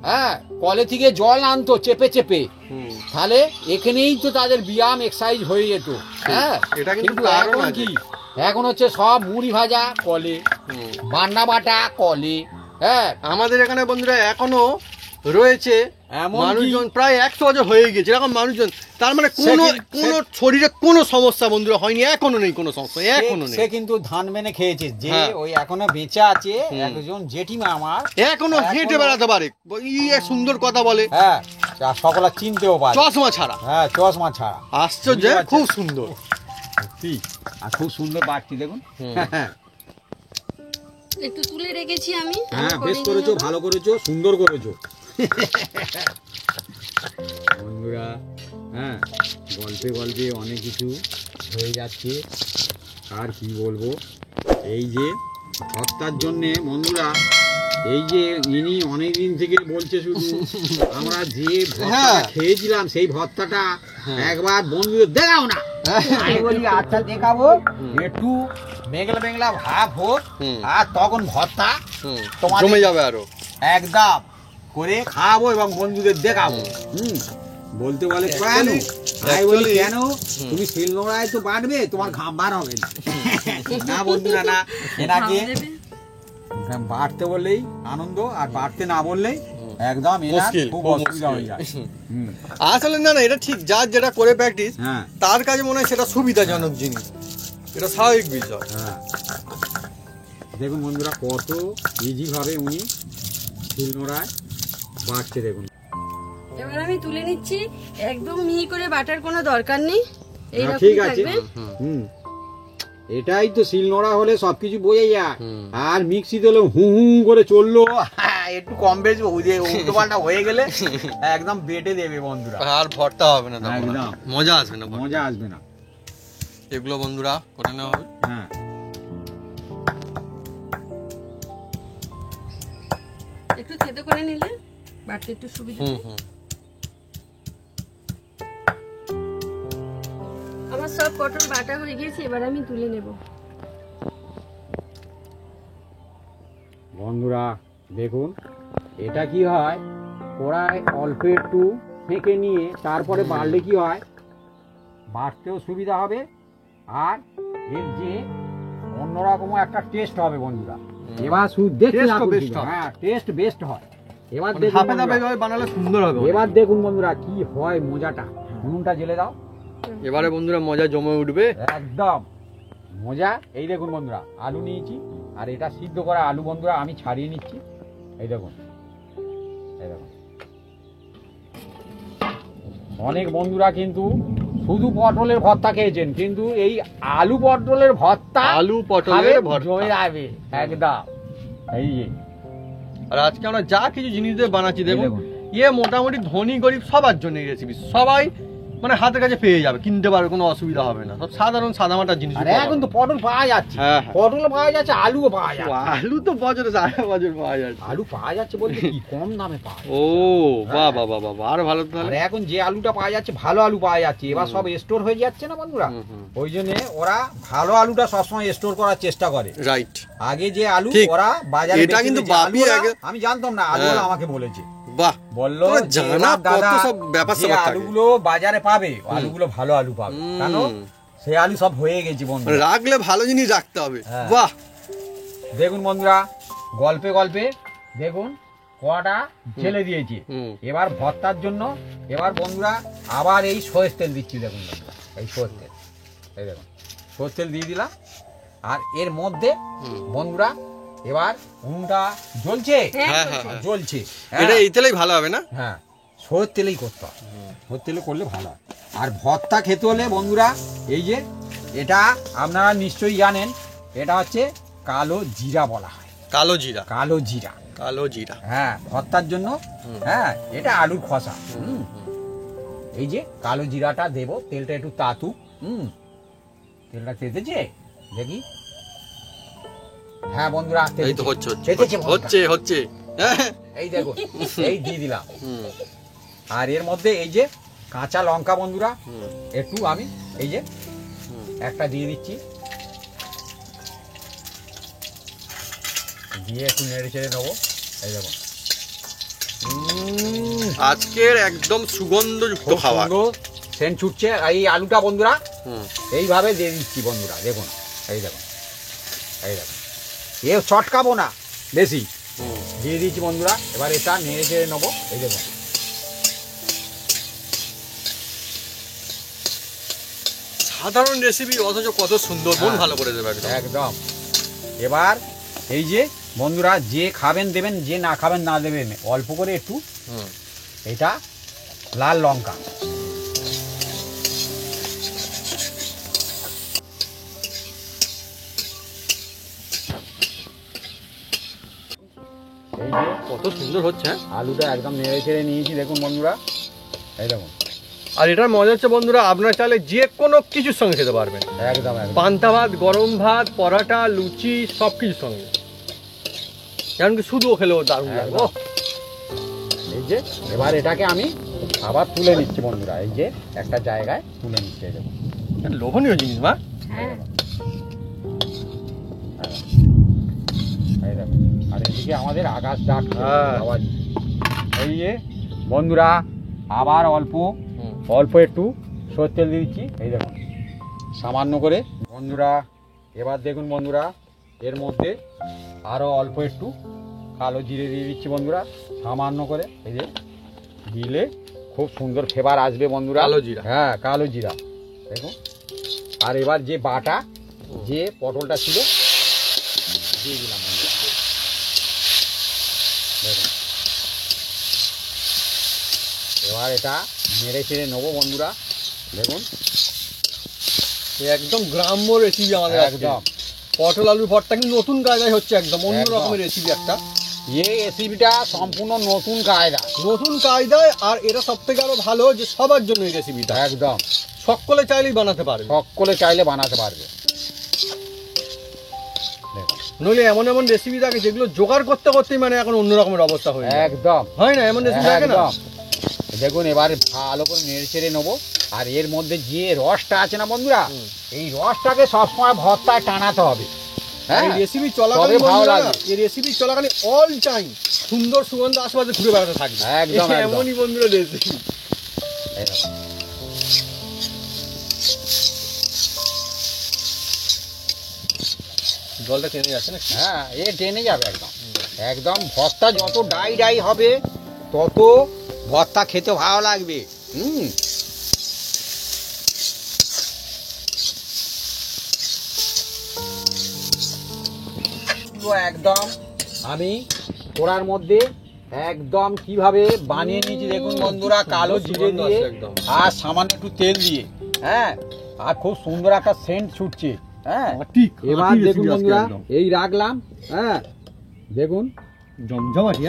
হ্যাঁ কলে থেকে জল আনতো চেপে চেপে, তাহলে এখানেই তো তাদের ব্যায়াম এক্সারসাইজ হয়ে যেত। হ্যাঁ
এটা কিন্তু
কিন্তু
কারণ
এখন
আছে।
কি, এখন হচ্ছে সব মুড়ি ভাজা কলে, বান্না বাটা কলে। হ্যাঁ
আমাদের এখানে বন্ধুরা এখনো রয়েছে
এমন কি-
মানুষজন প্রায় 100 বছর হয়ে গেছে এরকম মানুষজন, তার মানে কোনো কোনো শরীরে কোনো সমস্যা বন্ধুরা হয়নি, এখনো নেই কোনো সমস্যা, এখনো
সে
নেই,
কিন্তু ধান মেনে খেয়েছে, যে
হ্যাঁ।
ওই এখনো বেঁচে আছে একজন জেঠিমা আমার।
এখনো হেঁটে বেড়াতে পারে, এক সুন্দর কথা বলে,
হ্যাঁ আর সকলে চিনতেও পারে,
চশমা ছাড়া।
হ্যাঁ চশমা ছাড়া।
আশ্চর্য,
বুঝতে পারছেন?
খুব সুন্দর।
সত্যি, আর খুব সুন্দর বাড়তি দেখুন।
একটু তুলে রেখেছি আমি।
হ্যাঁ
আমি
বেশ
করে
করেছো,
নিয়ে
ভালো করেছো, সুন্দর করেছো বন্ধুরা। হ্যাঁ গল্পে গল্পে অনেক কিছু হয়ে যাচ্ছে, আর কি বলবো। এই যে ভর্তার জন্যে বন্ধুরা, এই যে ইনি অনেকদিন থেকে বলছে শুধু আমরা যে ভর্তাটা খেয়েছিলাম সেই ভর্তাটা একবার বন্ধুদের দেখাও না। আমি বলি আচ্ছা দেখাবো, একটু মেঘলা মেঘলা ভাব হোক, আর তখন ভর্তা তোমাদের
জমে যাবে আরো।
একদম করে খাওয়াবো এবং বন্ধুদের দেখাবো। বলতে বলে কেন, আমি বলি কেন, তুমি শিল নোড়ায় তো বাড়বে, তোমার ঘাম বার হবে না। না বন্ধুরা না, এনাকে
খাওয়া দেবে।
বাড়তে বললেই আনন্দ, আর বাড়তে না বললেই একদম এনার
মুশকিল,
খুব
খুব
অসুবিধা হয়ে
মুশকিল।
যায়। হুম,
আসলে না না, এটা ঠিক, যার যেটা করে প্র্যাকটিস
হ্যাঁ
তার কাছে মনে হয় সেটা সুবিধাজনক জিনিস, এটা স্বাভাবিক বিষয়।
হ্যাঁ দেখুন বন্ধুরা কত ইজি ভাবে উনি শিল নোড়ায় বাড়ছে দেখুন।
এবার আমি তুলে নিচ্ছি, একদম মিহি করে বাটার কোনো দরকার নেই, এইরকম
ঠিক আছে।
থাকবে।
হুম, এটাই তো শিলনোড়া হলে সবকিছু বোঝা যায়,
হুম।
আর মিক্সি দিলে হু হু করে চললো, একটু কম বেশি উল্টো পাল্টা হয়ে গেলে একদম বেটে দেবে বন্ধুরা,
আর ভর্তা হবে না, তখন আর।
একদম।
মজা আসবে না ভর্তা।
মজা আসবে না।
এগুলো বন্ধুরা করে নেওয়া হবে।
হ্যাঁ
একটু থেতো করে নিলে বাটতে একটু সুবিধা।
হুম।
আমার সব পটল বাটা হয়ে গেছে, এবার আমি তুলে নেব।
বন্ধুরা দেখুন, এটা কি হয়, কড়াই অল্প একটু সেঁকে নিয়ে তারপরে বাড়লে কি হয়, বাড়তেও সুবিধা হবে, আর এর যে অন্যরকম একটা টেস্ট হবে বন্ধুরা। এবার শুধু দেখতে
Taste ও
থাকুন
best
কিন্তু।
হয়।
হ্যাঁ টেস্ট বেস্ট হয়। এবার
মানে
দেখুন
ধাপে ধাপে
বন্ধুরা,
এভাবে বানালে সুন্দর হবে।
এবার দেখুন বন্ধুরা কি হয় মজাটা। উনুনটা জেলে দাও,
এবারে বন্ধুরা মজা জমে উঠবে।
একদম মজা। এই দেখুন বন্ধুরা আলু নিয়েছি, আর এটা সিদ্ধ করা আলু বন্ধুরা আমি ছাড়িয়ে নিচ্ছি। এই দেখুন, এই দেখুন, অনেক বন্ধুরা কিন্তু শুধু পটলের ভর্তা খেয়েছেন, কিন্তু এই আলু পটলের ভর্তা
আলু পটলের
খাবে,
ভর্তা।
জমে যাবে একদম। এই যে
আর আজকে আমরা যা কিছু জিনিস দিয়ে বানাচ্ছি
এই
দেখুন,
দেখুন।
মোটামুটি ধনী গরিব সবার জন্য এই রেসিপি, সবাই মানে হাতের কাছে পেয়ে যাবে, কিনতে পারবে, কোনো অসুবিধা হবে না, সব সাধারণ সাদামাটা জিনিস।
আর এখন তো পটল পাওয়া যাচ্ছে,
হ্যাঁ, হ্যাঁ।
পটল পাওয়া যাচ্ছে, আলুও পাওয়া যাচ্ছে।
আলু তো বছরে সারা বছর পাওয়া যাচ্ছে।
আলু পাওয়া যাচ্ছে বলতে কি কম দামে পাওয়া যায়।
ও বাহ বাহ বাহ বাহ, আরো ভালো
আর
তাহলে।
এখন যে আলুটা পাওয়া যাচ্ছে ভালো আলু পাওয়া যাচ্ছে, এবার সব স্টোর হয়ে যাচ্ছে না বন্ধুরা, ওই জন্য ওরা ভালো আলুটা সবসময় স্টোর করার চেষ্টা করে।
রাইট।
আগে যে আলু
ঠিক।
ওরা বাজারে
এটা
বেচে
কিন্তু
দিয়েছে,
বাপি
আলুওয়ালা,
আগে-
আমি জানতাম না, আলুওয়ালা
হ্যাঁ।
আমাকে বলেছে,
বাহ,
বললো
তোরা
যে
জানা
এবার দাদা
কত সব ব্যাপার
যে
স্যাপার থাকে।
আলুগুলো বাজারে পাবে আলুগুলো ভালো আলু পাবে, কেন সেই আলু সব হয়ে গেছে বন্ধু।
মানে রাখলে ভালো জিনিস রাখতে হবে।
হ্যাঁ।
বাহ,
দেখুন বন্ধুরা গল্পে গল্পে দেখুন কড়াটা ছেলে দিয়েছি,
হুম।
এবার ভর্তার জন্য এবার বন্ধুরা আবার এই সরষের তেল দিচ্ছি। দেখুন বন্ধুরা, এই সরষের তেল, এই দেখুন সরষের তেল দিয়ে দিলাম, আর এর মধ্যে বন্ধুরা এবার উনুনটা জ্বলছে,
হ্যাঁ হ্যাঁ হ্যাঁ।
জ্বলছে,
এটা এই তেলেই ভালো হবে না?
হ্যাঁ সরষের তেলেই করতে হয়, সরষের তেলে করলে ভালো হয়। আর ভর্তা খেতে হলে বন্ধুরা এই যে এটা আপনারা নিশ্চয়ই জানেন, এটা হচ্ছে কালো জিরা বলা হয়,
কালো জিরা।
কালো জিরা।
কালো জিরা।
হ্যাঁ ভর্তার জন্য। হ্যাঁ এটা আলুর খোসা। এই যে কালো জিরাটা দেবো, তেলটা একটু তাতুক। তেলটা তেতেছে দেখি। হ্যাঁ বন্ধুরা
এই তো হচ্ছে
তেতেছে বন্ধুরা।
হচ্ছে হচ্ছে। হ্যাঁ।
এই দেখো, এই দিয়ে দিলাম।
হুম,
আর এর মধ্যে এই যে কাঁচা লঙ্কা বন্ধুরা
হুম,
একটু আমি এই যে একটা দিয়ে দিচ্ছি, দিয়ে একটু নেড়ে চেড়ে নেবো। এই দেখুন
আজকের একদম সুগন্ধযুক্ত খাবার।
সেন্ট ছুটছে। এই আলুটা বন্ধুরা এইভাবে দিয়ে দিচ্ছি বন্ধুরা, দেখুন এই দেখুন, এই দেখুন, এ চটকাবো না বেশি, দিয়ে দিচ্ছি বন্ধুরা। এবার এটা নেড়ে চেড়ে নেবো, এই দেখুন।
সাধারণ রেসিপি অথচ কত সুন্দর, মন ভালো করে দেবে একদম।
একদম। এবার এই যে বন্ধুরা, যে খাবেন দেবেন, যে না খাবেন না দেবেন, অল্প করে একটু এটা লাল লঙ্কা, এই যে
কত সুন্দর হচ্ছে।
আলুটা একদম নেড়ে চেড়ে নিয়েছি, দেখুন বন্ধুরা, এই দেখুন।
আর এটার মজা হচ্ছে বন্ধুরা, আপনারা চাইলে যে কোনো কিছুর সঙ্গে খেতে পারবেন।
একদম একদম।
পান্তা ভাত, গরম ভাত, পরাটা, লুচি সব কিছুর সঙ্গে, এমনকি শুধুও খেলেও দারুণ লাগবে।
এই যে এবার এটাকে আমি আবার তুলে নিচ্ছি বন্ধুরা, এই যে একটা জায়গায় তুলে নিচ্ছি, এই দেখুন।
লোভনীয় জিনিস মা।
হ্যাঁ
এই দেখুন। আর এদিকে আমাদের আকাশ ডাক
হ্যাঁ।
আওয়াজ। এই যে বন্ধুরা, আবার অল্প অল্প একটু সরষের তেল দিয়ে দিচ্ছি, এই দেখুন, সামান্য করে বন্ধুরা। এবার দেখুন বন্ধুরা, এর মধ্যে আরও অল্প একটু কালো জিরে দিয়ে দিচ্ছি বন্ধুরা, সামান্য করে। এই যে দিলে খুব সুন্দর ফ্লেভার আসবে বন্ধুরা।
কালো জিরা।
হ্যাঁ, কালো জিরা দেখুন। আর এবার যে বাটা, যে পটলটা ছিল দিয়ে দিলাম বন্ধুরা, দেখুন। এবার এটা নেড়ে চেড়ে নেবো বন্ধুরা, দেখুন।
একদম গ্রাম্য রেসিপি আমাদের
একদম।
একদম। পটল আলুর ভর্তা কিন্তু নতুন কায়দায় হচ্ছে, একদম অন্য
একদম।
রকমের রেসিপি একটা।
এই রেসিপিটা সম্পূর্ণ নতুন কায়দা,
নতুন কায়দায়। আর এটা সব থেকে আরো ভালো যে সবার জন্য এই রেসিপিটা,
একদম
সকলে চাইলেই বানাতে পারবে।
সকলে চাইলে বানাতে পারবে। দেখুন।
নইলে এমন এমন রেসিপি থাকে যেগুলো জোগাড় করতে করতেই মানে এখন অন্য রকমের অবস্থা হয়ে যায়।
একদম
হয় না এমন রেসিপি থাকে না?
একদম। দেখুন, এবার ভালো করে নেড়ে চেড়ে নেবো। আর এর মধ্যে যে রসটা আছে না বন্ধুরা, এই রসটাকে সবসময় ভর্তায় টানাতে হবে। হ্যাঁ,
এই রেসিপি
তবে
চলাকালীন
ভালো
বন্ধুরা,
লাগবে।
এই রেসিপি চলাকালীন অল টাইম সুন্দর সুগন্ধ আশেপাশে ঘুরে বেড়াতে থাকবে।
একদম, একদম।
এমনই বন্ধুরা রেসিপি।
এই দেখুন।
জলটা টেনে যাচ্ছে না?
হ্যাঁ, এ টেনে যাবে একদম। একদম ভর্তা যত ডাই ডাই হবে তত ভর্তা খেতে ভালো লাগবে। একদম আমি কড়ার মধ্যে একদম কিভাবে বানিয়ে নিয়েছি দেখুন বন্ধুরা, কালো জিরে দিয়ে
একদম।
আর সামান্য একটু তেল দিয়ে। হ্যাঁ, আর খুব সুন্দর একটা সেন্ট ছুটছে। হ্যাঁ,
ঠিক।
এবার দেখুন বন্ধুরা, এই রাখলাম। হ্যাঁ, দেখুন
জমজমাটি।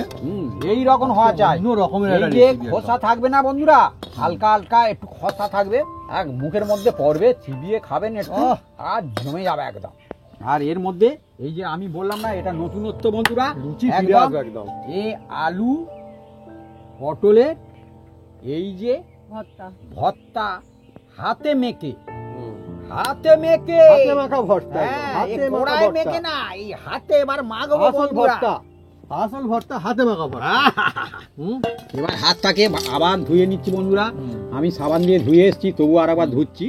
এই রকম হওয়া চাই।
অন্য রকমের
এই
একটা
যে
recipe
খোসা থাকবে না বন্ধুরা, হালকা হালকা একটু খোসা থাকবে, আর মুখের মধ্যে পড়বে, চিবিয়ে খাবেন একটু, আর জমে যাবে একদম। আর এর মধ্যে এই যে আমি বললাম না, এটা নতুনত্ব বন্ধুরা,
রুচি ফিরে
একদম।
আসবে একদম।
এই আলু পটলের এই যে
ভর্তা।
ভর্তা হাতে মেখে, হাতে মেখে,
হাতে মাখা ভর্তা একদম,
হ্যাঁ,
হাতে
এই
মাখা
কড়াই
ভর্তা।
মেখে না, এই হাতে এবার মাখবো
আসল
বন্ধুরা।
ভর্তা, আসল ভর্তা হাতে মাখা ভর্তা।
এবার হাতটাকে আবার ধুয়ে নিচ্ছি বন্ধুরা।
হুম।
আমি সাবান দিয়ে ধুয়ে এসেছি, তবু আর একবার ধুচ্ছি,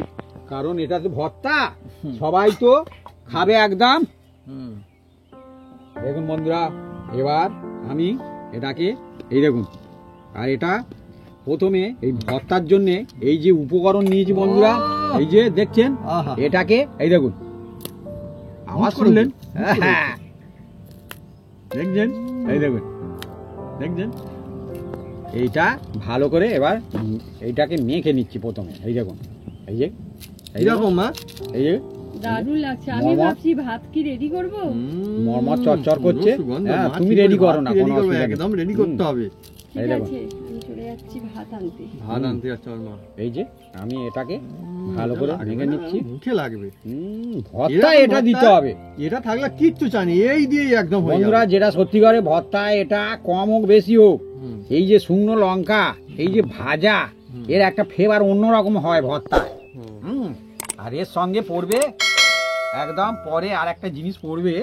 কারণ এটা তো ভর্তা, সবাই তো খাবে একদম। দেখুন বন্ধুরা, এবার আমি এটাকে এই দেখুন। আর এটা প্রথমে এই ভর্তার জন্য এই যে উপকরণ নিয়েছি বন্ধুরা, এই যে দেখছেন,
আহা।
এটাকে এই দেখুন, আওয়াজ শুনলেন? হ্যাঁ, দেখছেন, এই দেখুন, দেখছেন, এইটা ভালো করে এবার এইটাকে মেখে নিচ্ছি প্রথমে। এই দেখুন, এই যে এই দেখুন,
এরকম মা।
এই যে
দারুণ লাগছে। আমি
মামা।
ভাবছি ভাত কি রেডি করব।
মরমর চরচর করছে।
সুগন্ধ,
হ্যাঁ,
মাছ
তুমি
কি
রেডি
করে,
করো না,
ভাত কি
কোনো
ready করবে,
অসুবিধা নেই।
একদম রেডি করতে হবে।
ঠিক
এই দেখুন।
আছে, আমি চলে যাচ্ছি ভাত আনতে।
ভাত আনতে যাচ্ছে আমার মা।
এই যে আমি এটাকে ভালো করে মেখে নিচ্ছি।
মুখে লাগবে।
ভর্তা
এরকম
এটা
ভর্তা
দিতে হবে
এটা থাকলে কিচ্ছু জানি, এই দিয়েই একদম হয়ে
বন্ধুরা।
যাবে।
যেটা সত্যি করে ভর্তা, এটা কম হোক বেশি হোক,
হুম।
এই যে শুকনো লঙ্কা, এই যে ভাজা, এর একটা ফ্লেভার অন্যরকম হয় ভর্তায়। আর এর সঙ্গে পড়বে একদম, পরে আর একটা জিনিস পড়বে,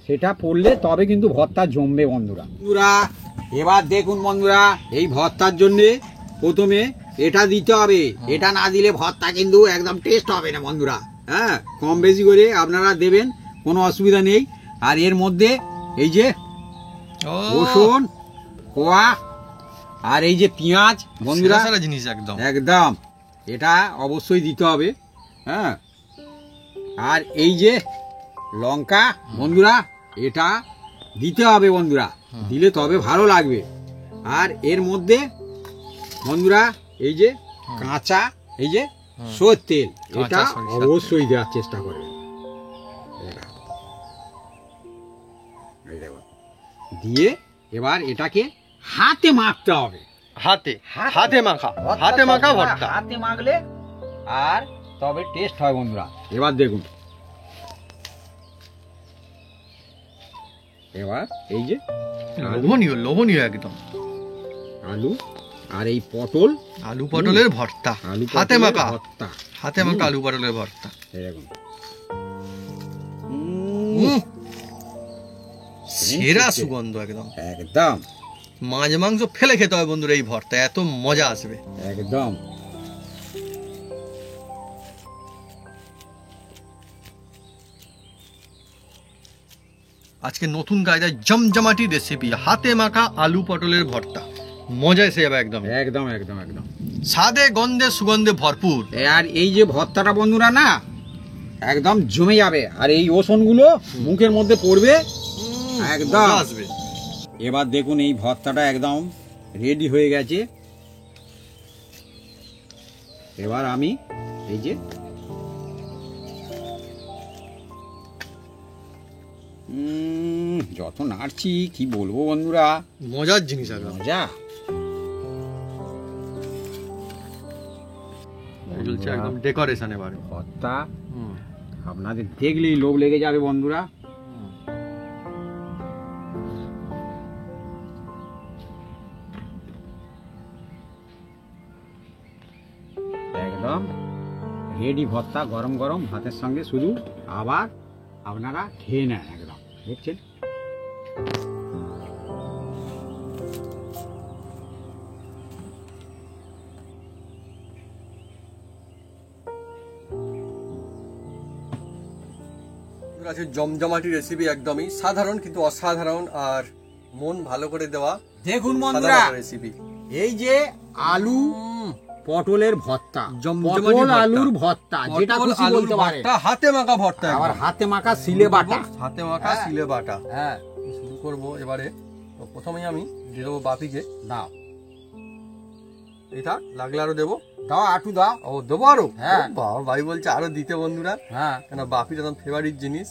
সেটা পড়লে তবে কিন্তু ভর্তা জমবে বন্ধুরা। বন্ধুরা, এবার দেখুন বন্ধুরা, এই ভর্তার জন্য প্রথমে এটা দিতে হবে। এটা না দিলে ভর্তা কিন্তু একদম টেস্ট হবে না বন্ধুরা। হ্যাঁ, কম বেশি করে আপনারা দেবেন, কোনো অসুবিধা নেই। আর এর মধ্যে এই যে রসুন কোয়া আর এই যে পেঁয়াজ বন্ধুরা,
সারা জিনিস একদম
একদম এটা অবশ্যই দিতে হবে। হ্যাঁ, আর এই যে লঙ্কা বন্ধুরা, এটা দিতে হবে বন্ধুরা, দিলে তবে ভালো লাগবে। আর এর মধ্যে বন্ধুরা এই যে কাঁচা এই যে সরষের তেল, এটা
সরিষার
অবশ্যই দেওয়ার চেষ্টা করবেন। এটা এই দেখুন, দিয়ে এবার এটাকে হাতে মাখতে হবে।
হাতে মাখা ভর্তা।
হাতে মাখলে আর তবে টেস্ট হয় বন্ধুরা। এবার দেখুন, এবার এই যে
লোভনীয় একদম
আলু আর এই পটল,
আলু পটলের ভর্তা,
আলু
হাতে
পটলের
মাখা
ভর্তা,
আলু পটলের ভর্তা।
এই দেখুন,
সেরা সুগন্ধ একদম।
একদম
মাছ মাংস ফেলে খেতে হয় বন্ধুরা এই ভর্তা, এত মজা আসবে।
একদম।
আজকে নতুন কায়দায় জমজমাটি রেসিপি, হাতে মাখা আলু পটলের ভর্তা, মজা এসে যাবে একদম।
একদম একদম একদম
স্বাদে গন্ধে সুগন্ধে ভরপুর।
আর এই যে ভর্তাটা বন্ধুরা না একদম জমে যাবে, আর এই ওষুধগুলো মুখের মধ্যে পড়বে একদম
মজা আসবে।
এবার দেখুন, এই ভর্তাটা একদম রেডি হয়ে গেছে। এবার আমি এই যে যত নাড়ছি কি বলবো বন্ধুরা,
মজার জিনিস একদম।
মজা।
চলছে একদম ডেকোরেশন এবারে।
ভর্তা আপনাদের দেখলেই লোভ লেগে যাবে বন্ধুরা। একদম রেডি ভর্তা, গরম গরম ভাতের সঙ্গে শুধু আবার আপনারা খেয়ে নেন। একদম দেখছেন,
আছে জমজমাটি রেসিপি, একদমই সাধারণ কিন্তু অসাধারণ, আর মন ভালো করে দেওয়া
দেখুন বন্ধুরা,
রেসিপি।
এই যে আলু পটলের ভর্তা,
জমজমাটি
পটল
ভর্তা।
আলুর ভর্তা, যেটা
পটল
খুশি
আলুর
বলতে পারে।
ভর্তা, হাতে মাখা ভর্তা,
আবার
একদম।
হাতে মাখা সিলে বাটা।
হাতে মাখা
হ্যাঁ।
সিলে বাটা।
হ্যাঁ,
শুরু করবো এবারে। তো প্রথমেই আমি দিয়ে দেবো বাপিকে।
দাও
এটা লাগলে আরো দেবো।
দাও, আটু দাও।
ও দেবো আরো?
হ্যাঁ।
ও বাবা, ভাই বলছে আরো দিতে বন্ধুরা,
হ্যাঁ,
কেন বাপির একদম ফেভারিট জিনিস।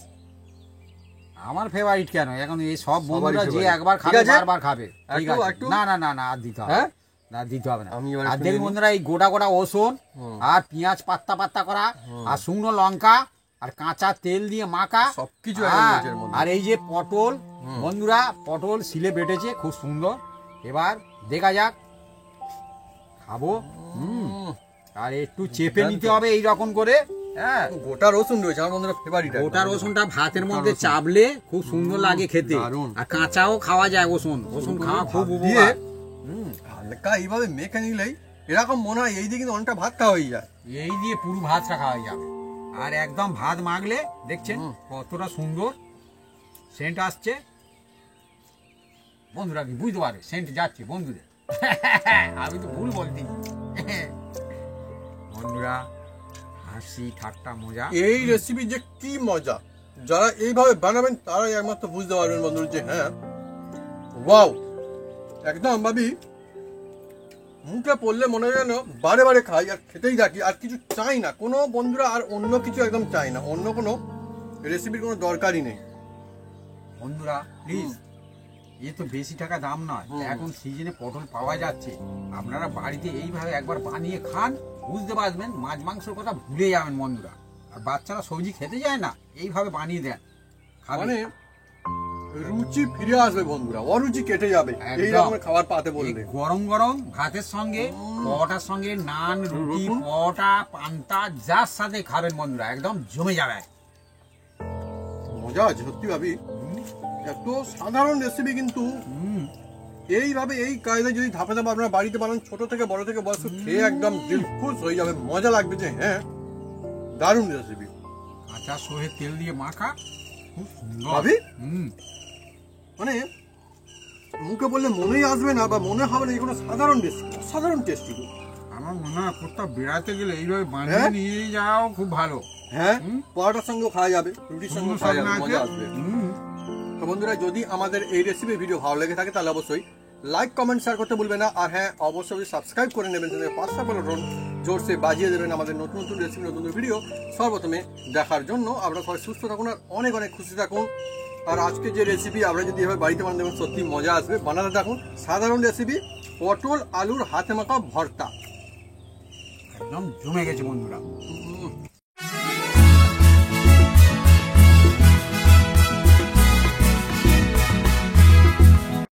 আমার ফেভারিট কেন, এখন এই সব বন্ধুরা যে
favorite।
একবার
ঠিক
খাবে
আছে?
বারবার খাবে। ঠিক
একটু-
আছে,
একটু?
না না না না, আর দিতে হবে
হ্যাঁ?
না, দিতে হবে না।
আমি এবারে
আর
শুনে
দেখুন
নিই।
বন্ধুরা, এই গোটা গোটা রসুন আর পেঁয়াজ পাত্তা পাত্তা করা আর শুকনো লঙ্কা আর কাঁচা তেল দিয়ে মাখা
সবকিছু
হ্যাঁ,
একদম রয়েছে এর মধ্যে।
আর এই যে পটল বন্ধুরা, পটল সিলে বেটেছে খুব সুন্দর। এবার দেখা যাক, খাবো। আর একটু চেপে নিতে হবে এই রকম করে। হ্যাঁ,
গোটা রসুন রয়েছে আমার বন্ধুরা, ফেভারিট।
গোটা রসুনটা ভাতের মধ্যে চাপলে খুব সুন্দর লাগে খেতে।
দারুণ।
আর কাঁচাও খাওয়া যায় রসুন, রসুন খাওয়া খুব
দিয়ে
উপকার।
হালকা এইভাবে মেখে নিলেই এরকম মনে হয় এই দিয়ে কিন্তু অনেকটা ভাত খাওয়া হয়ে যায়।
এই দিয়ে পুরো ভাতটা খাওয়া যাবে। আর একদম ভাত মাখলে দেখছেন কতটা সুন্দর সেন্ট আসছে বন্ধুরা, কি বুঝতে পারে সেন্ট যাচ্ছে বন্ধুদের। আমি তো ভুল বলছি বন্ধুরা, হাসি ঠাট্টা মজা।
এই রেসিপি যে কি মজা, যারা এইভাবে বানাবেন তারাই একমাত্র বুঝতে পারবেন বন্ধুরা যে হ্যাঁ ওয়াও, একদম ভাবি মুখে পড়লে মনে হয় যেন বারে বারে খাই আর খেতেই থাকি, আর কিছু চাই না কোনো বন্ধুরা, আর অন্য কিছু একদম চাই না, অন্য কোনো রেসিপির কোনো দরকারই নেই
বন্ধুরা প্লিজ, এ তো বেশি টাকা দাম নয়, এখন সিজনে পটল পাওয়া যাচ্ছে, আপনারা বাড়িতে এইভাবে একবার বানিয়ে খান, বুঝতে পারবেন, মাছ মাংসের কথা ভুলে যাবেন বন্ধুরা। আর বাচ্চারা সবজি খেতে যায় না, এইভাবে বানিয়ে দেন,
মানে রুচি ফিরে আসবে বন্ধুরা, অরুচি কেটে যাবে
একদম।
এই রকমের খাবার পাতে বললে।
গরম গরম ভাতের সঙ্গে, পরোটার সঙ্গে, নান, রুটি, পরোটা, পান্তা, যার সাথে খাবেন বন্ধুরা, একদম জমে যাবে।
মজা আছে সত্যি ভাবি, এত সাধারণ রেসিপি কিন্তু এইভাবে এই কায়দায় যদি ধাপে ধাপে আপনারা বাড়িতে বানান, ছোট থেকে বড় থেকে বয়স্ক খেয়ে একদম দিল খুশ হয়ে যাবে, মজা লাগবে যে হ্যাঁ দারুণ রেসিপি।
কাঁচা সহে তেল দিয়ে মাখা, খুব সুন্দর।
ভাবি
হুম,
মানে মুখে বললে মনেই আসবে না বা মনে হবে না যে কোনো সাধারণ রেসিপি, সাধারণ টেস্টি।
আমার মনে হয় কোথাও বেড়াতে গেলে এইভাবে বানিয়ে
হ্যাঁ?
নিয়ে যাও, খুব ভালো।
হ্যাঁ,
হুম।
পরোটার সঙ্গেও খাওয়া যাবে, রুটির সঙ্গেও খাওয়া যাবে, মজা আসবে।
হুম।
তো বন্ধুরা, যদি আমাদের এই রেসিপি ভিডিও ভালো লেগে থাকে তাহলে অবশ্যই লাইক কমেন্ট শেয়ার করতে ভুলবেন না। আর হ্যাঁ, অবশ্যই সাবস্ক্রাইব করে নেবেন, পাঁচটা বেলন জোরসে বাজিয়ে দেবেন আমাদের নতুন নতুন রেসিপি, নতুন ভিডিও সর্বপ্রথমে দেখার জন্য। আপনারা সবাই সুস্থ থাকুন আর অনেক অনেক খুশি থাকুন। আর আজকে যে রেসিপি আমরা যদি এভাবে বাড়িতে বানাতে পারেন, সত্যি মজা আসবে। বানাতে থাকুন, সাধারণ রেসিপি, পটল আলুর হাতে মাখা ভর্তা।
একদম জমে গেছে বন্ধুরা।